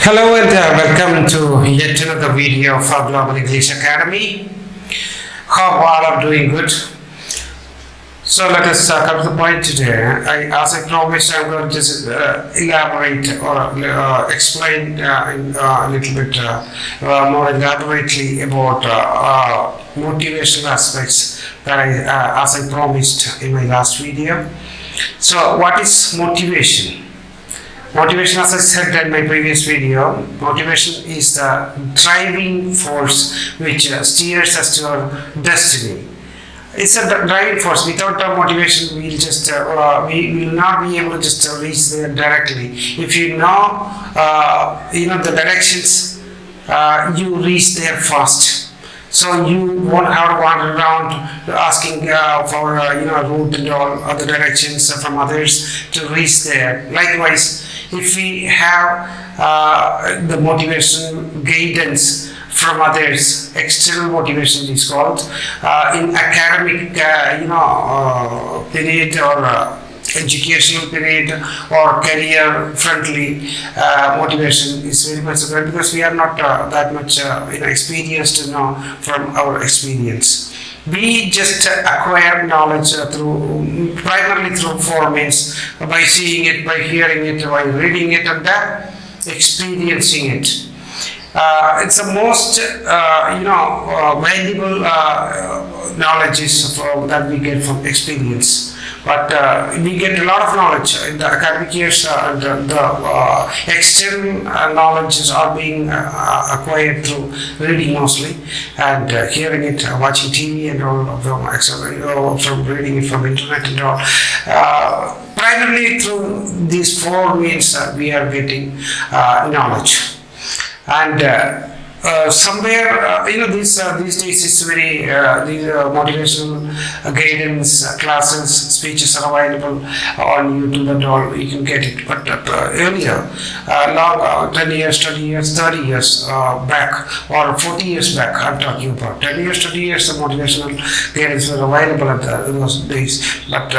Hello and welcome to yet another video for Global English Academy. Hope all are doing good. So let us come to the point today. As I promised, I'm going to just elaborate or explain in a little bit more elaborately about motivational aspects that as I promised in my last video. So what is motivation? Motivation, as I said in my previous video, motivation is the driving force which steers us to our destiny. It's a driving force. Without motivation, we will not be able to just reach there directly. If you know the directions, you reach there fast. So you won't have to wander around asking for route and all other directions from others to reach there. Likewise, if we have the motivation guidance from others, external motivation is called, in academic period or educational period or career friendly motivation is very much good, because we are not that much experienced to know from our experience. We just acquire knowledge primarily through four means: by seeing it, by hearing it, by reading it, and then experiencing it. It's the most valuable knowledge that we get from experience. But we get a lot of knowledge in the academic years, and the external knowledge are being acquired through reading mostly, and hearing it, watching TV and all, from reading it from internet and all. Primarily through these four means we are getting knowledge. And somewhere these days it's very these motivational guidance classes, speeches are available on YouTube and all. You can get it. But earlier, long 10 years, 20 years, 30 years back, or 40 years back, I'm talking about 10 years, 20 years, the motivational guidance were available at those days. But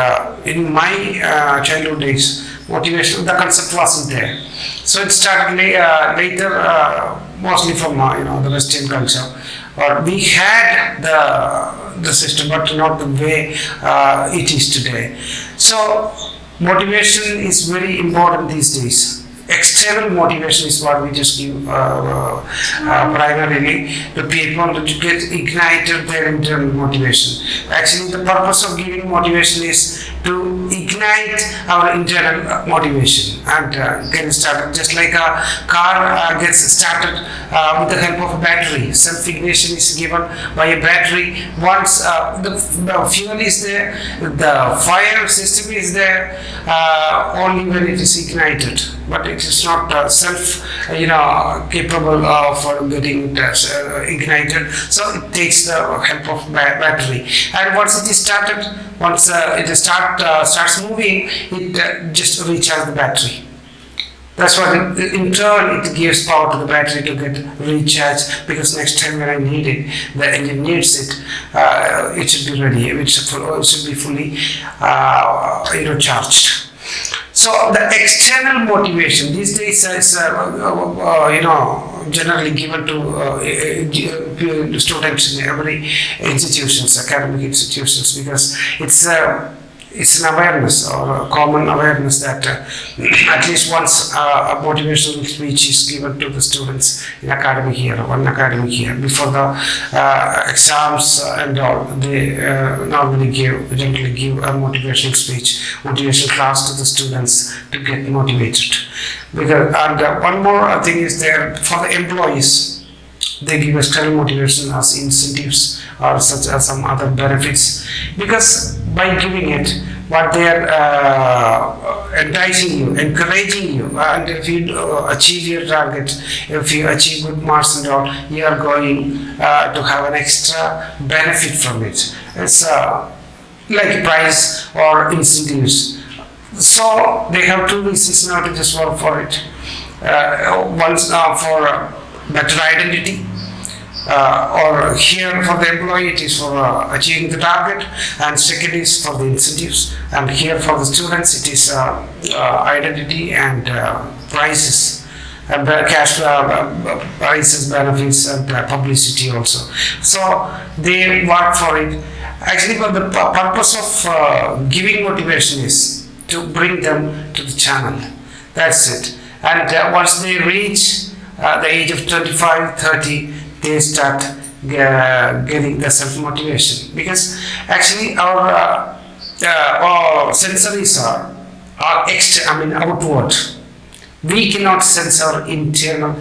in my childhood days, motivation, the concept wasn't there. So it started later, mostly from the Western culture. Or we had the system, but not the way it is today. So motivation is very important these days. External motivation is what we just give primarily to people to get ignited their internal motivation. Actually, the purpose of giving motivation is to ignite our internal motivation and get started. Just like a car gets started with the help of a battery. Self-ignition is given by a battery. Once the fuel is there, the fire system is there, only when it is ignited. But it is not capable of getting ignited. So it takes the help of battery. And once it is started, once it starts moving, it just recharges the battery. That's what in turn it gives power to the battery to get recharged, because next time when I need it, the engine needs it, it should be ready, it should be fully charged. So the external motivation these days is generally given to students in every institutions, academic institutions, because it's an awareness or a common awareness that at least once a motivational speech is given to the students in academic year, one academic year, before the exams and all. They generally give a motivational speech, motivational class to the students to get motivated. And one more thing is there for the employees. They give external motivation as incentives or such as some other benefits, because by giving it, what they are enticing you, encouraging you, and if you achieve your target, if you achieve good marks and all, you are going to have an extra benefit from it. It's like prize or incentives. So they have two reasons now to just work for it. One's for better identity, or here for the employee it is for achieving the target, and second is for the incentives, and here for the students it is identity and prizes. cash prices, benefits, and publicity also. So they work for it. Actually, but the purpose of giving motivation is to bring them to the channel. That's it. And once they reach the age of 25, 30, they start getting the self-motivation. Because actually our sensories are outward. We cannot sense our internal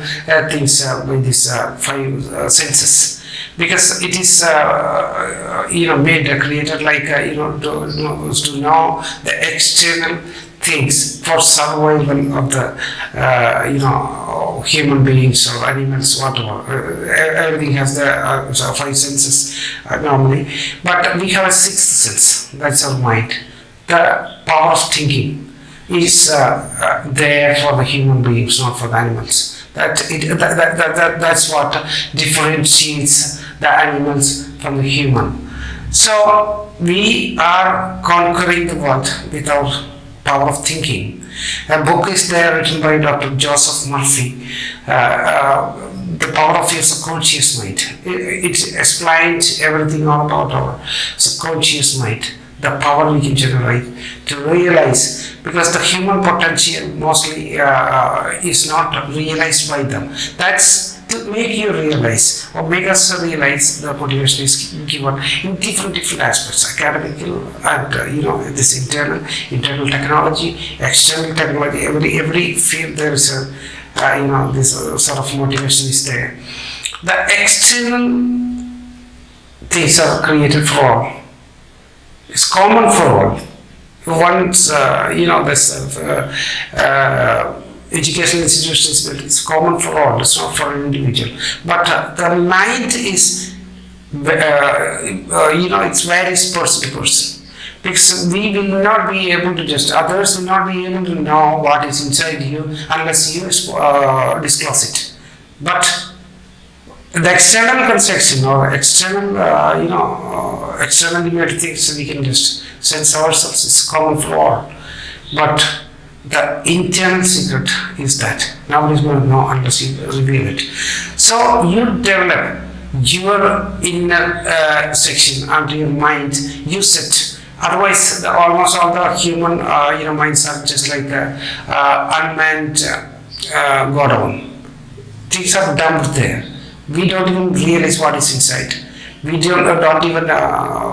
things with these five senses, because it is created like to know the external things for survival of the human beings or animals, whatever. Everything has the five senses normally, but we have a sixth sense. That's our mind. The power of thinking is there for the human beings, not for the animals. That's what differentiates the animals from the human. So we are conquering the world with our power of thinking. A book is there written by Dr. Joseph Murphy, The Power of Your Subconscious Mind. It explains everything all about our subconscious mind, the power we can generate to realize, because the human potential mostly is not realized by them. That's to make you realize, or make us realize, the motivation is given in different aspects, academical and this internal technology, external technology. Every field there is this sort of motivation is there. The external things are created for all. It's common for all. Once this educational institutions, it's common for all. It's not for an individual. But the mind is, it varies person to person. Because we will not be able to others will not be able to know what is inside you unless you disclose it. But the external construction or external, external things we can just sense ourselves. It's common for all. But the internal secret is that nobody's going to know unless you reveal it. So you develop your inner section under your mind. Use it. Otherwise, almost all the human minds are just like unmanned godown. Things are dumped there. We don't even realize what is inside. We don't even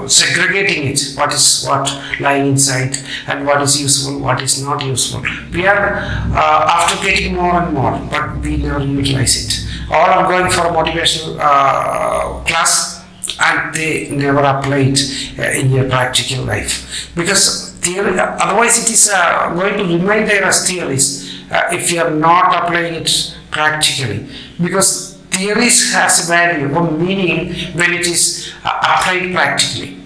segregating it, what is what lying inside and what is useful, what is not useful. We are after getting more and more, but we never utilize it. All are going for a motivational class, and they never apply it in your practical life, because theory, otherwise it is going to remain there as theories if you are not applying it practically, because theories has value or meaning when it is applied practically.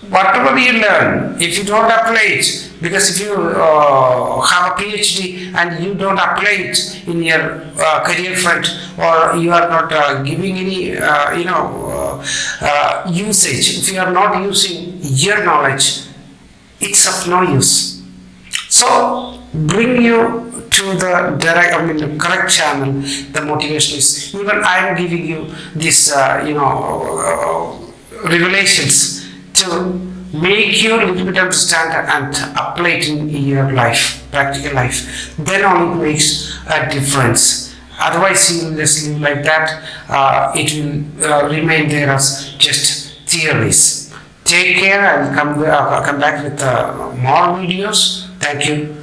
Whatever you learn, if you don't apply it, because if you have a PhD and you don't apply it in your career front, or you are not giving any usage, if you are not using your knowledge, it's of no use. So bring you to the the correct channel. The motivation is, even I am giving you this revelations to make you a little bit understand and apply it in your life, practical life. Then only it makes a difference. Otherwise you will just live like that. It will remain there as just theories. Take care. I will come back with more videos. Thank you.